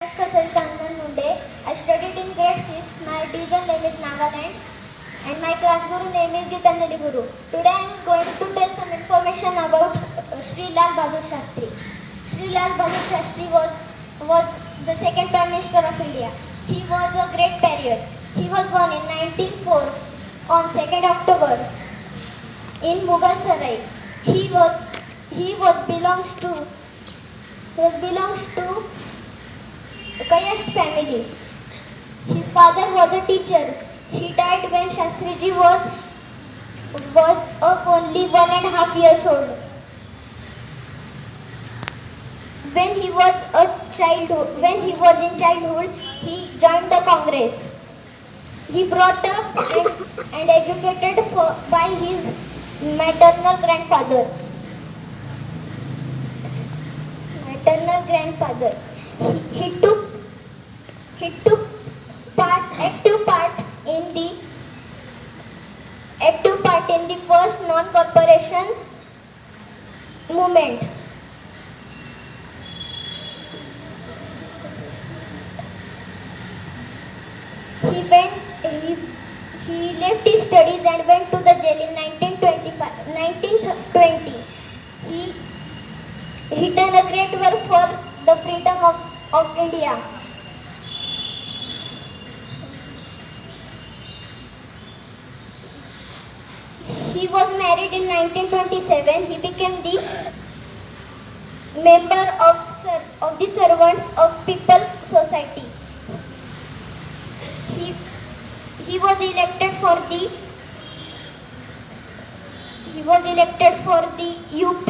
I studied in grade 6. My teacher name is Nagaland and my class guru name is Gitanjali Guru. Today I am going to tell some information about Sri Lal Bahadur Shastri. Sri Lal Bahadur Shastri was the second Prime Minister of India. He was a great patriot. He was born in 1904 on 2nd October in Mughal Sarai. He belongs to Kayast family. His father was a teacher. He died when Shastriji was of only 1.5 years old. When he was in childhood, he joined the Congress. He brought up and educated by his maternal grandfather. He took active part in the first non-corporation movement. He left his studies and went to the jail in 1920. He done a great work for the freedom of India. He was married in 1927. He became the member of the Servants of People Society. He was elected for the UP